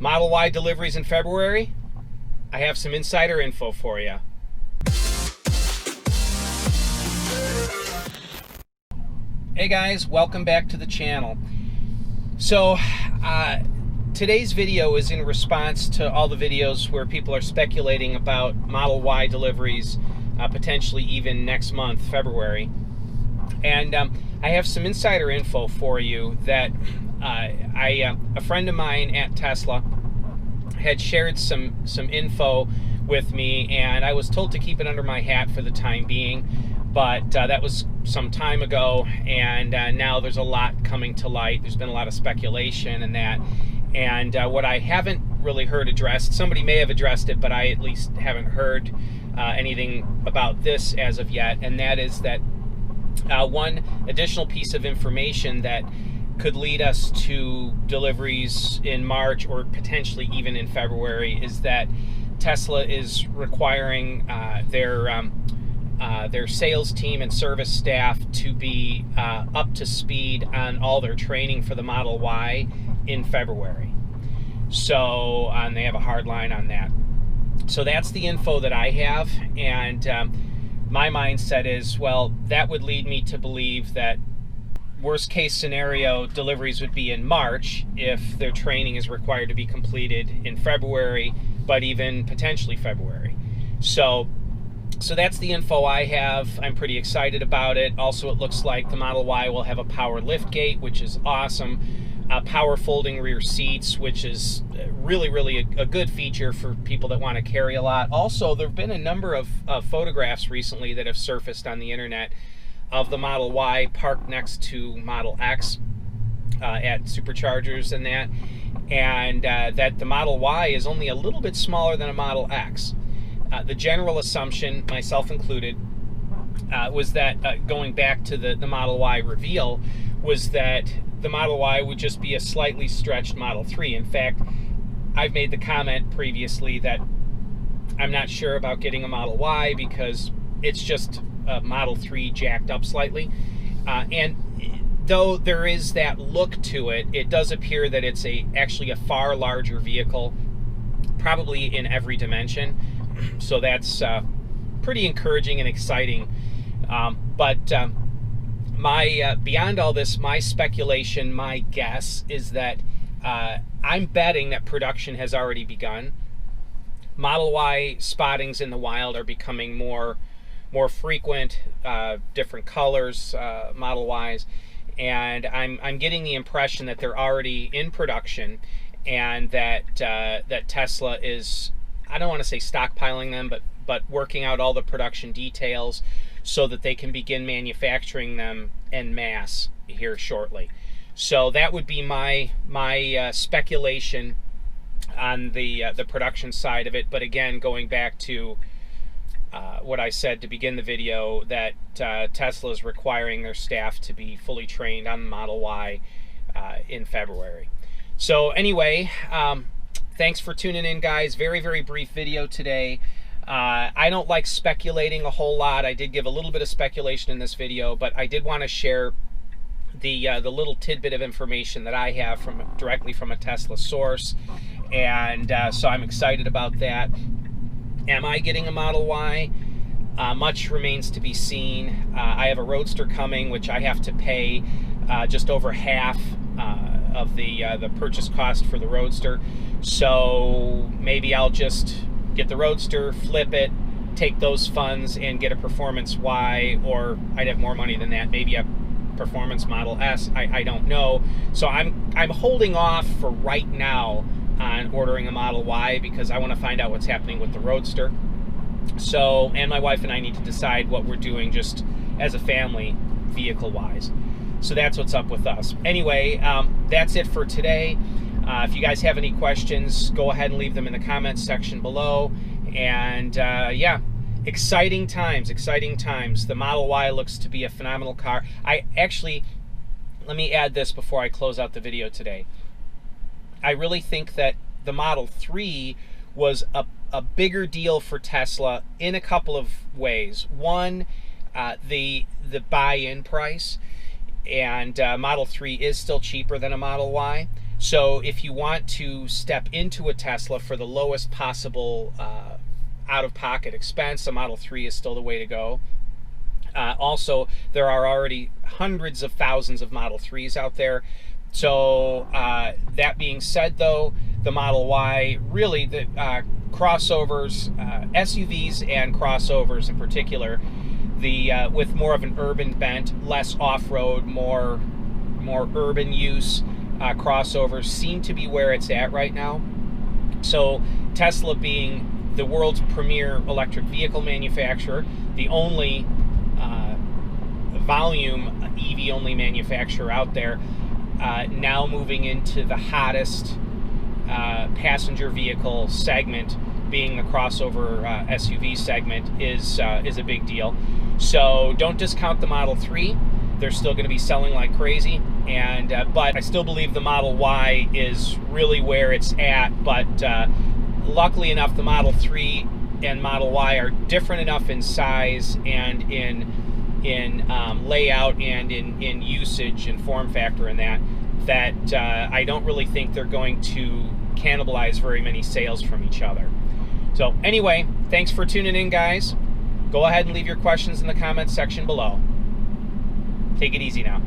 Model Y deliveries in February, I have some insider info for you. Hey guys, welcome back to the channel. So today's video is in response to all the videos where people are speculating about Model Y deliveries, potentially even next month, February. And I have some insider info for you that a friend of mine at Tesla had shared some info with me, and I was told to keep it under my hat for the time being, but that was some time ago, and now there's a lot coming to light. There's been a lot of speculation and that, and what I haven't really heard addressed, somebody may have addressed it, but I at least haven't heard anything about this as of yet, and that is that one additional piece of information that could lead us to deliveries in March or potentially even in February is that Tesla is requiring their sales team and service staff to be up to speed on all their training for the Model Y in February. So they have a hard line on that. So that's the info that I have, and my mindset is, well, that would lead me to believe that worst case scenario deliveries would be in March if their training is required to be completed in February, but even potentially February. So that's the info I have. I'm pretty excited about it. Also, it looks like the Model Y will have a power lift gate, which is awesome. Power folding rear seats, which is really a good feature for people that want to carry a lot. Also, there have been a number of photographs recently that have surfaced on the internet of the Model Y parked next to Model X at superchargers and that, and that the Model Y is only a little bit smaller than a Model X. The general assumption, myself included, was that going back to the Model Y reveal, was that the Model Y would just be a slightly stretched Model 3. In fact, I've made the comment previously that I'm not sure about getting a Model Y because it's just a Model 3 jacked up slightly. And though there is that look to it, it does appear that it's actually a far larger vehicle, probably in every dimension. So that's pretty encouraging and exciting. Beyond all this, my speculation, my guess is that I'm betting that production has already begun. Model Y spottings in the wild are becoming more frequent, different colors, Model Ys, and I'm getting the impression that they're already in production, and that that Tesla is, I don't want to say stockpiling them, but working out all the production details so that they can begin manufacturing them en masse here shortly. So that would be my speculation on the production side of it. But again, going back to what I said to begin the video, that Tesla is requiring their staff to be fully trained on the Model Y in February. So anyway, thanks for tuning in, guys. Very brief video today. I don't like speculating a whole lot. I did give a little bit of speculation in this video, but I did want to share the little tidbit of information that I have directly from a Tesla source, and so I'm excited about that. Am I getting a Model Y? Much remains to be seen. I have a Roadster coming, which I have to pay just over half of the purchase cost for the Roadster. So maybe I'll just get the Roadster, flip it, take those funds and get a Performance Y, or I'd have more money than that, maybe a Performance Model S. I don't know. So I'm holding off for right now on ordering a Model Y because I want to find out what's happening with the Roadster. So, and my wife and I need to decide what we're doing just as a family, vehicle-wise. So that's what's up with us. Anyway, that's it for today. If you guys have any questions, go ahead and leave them in the comments section below. And yeah, exciting times. The Model Y looks to be a phenomenal car. Let me add this before I close out the video today. I really think that the Model 3 was a bigger deal for Tesla in a couple of ways. One, the buy-in price, and Model 3 is still cheaper than a Model Y. So if you want to step into a Tesla for the lowest possible out-of-pocket expense, the Model 3 is still the way to go. Also, there are already hundreds of thousands of Model 3s out there. So that being said, though, the Model Y, really the crossovers, SUVs and crossovers in particular, with more of an urban bent, less off-road, more urban use, crossovers seem to be where it's at right now. So Tesla, being the world's premier electric vehicle manufacturer, the only volume EV-only manufacturer out there, now moving into the hottest passenger vehicle segment, being the crossover SUV segment, is a big deal. So don't discount the Model 3. They're still going to be selling like crazy, and but I still believe the Model Y is really where it's at. But luckily enough, the Model 3 and Model Y are different enough in size and in layout and in usage and form factor and that I don't really think they're going to cannibalize very many sales from each other. So anyway, thanks for tuning in, guys. Go ahead and leave your questions in the comments section below. Take it easy now.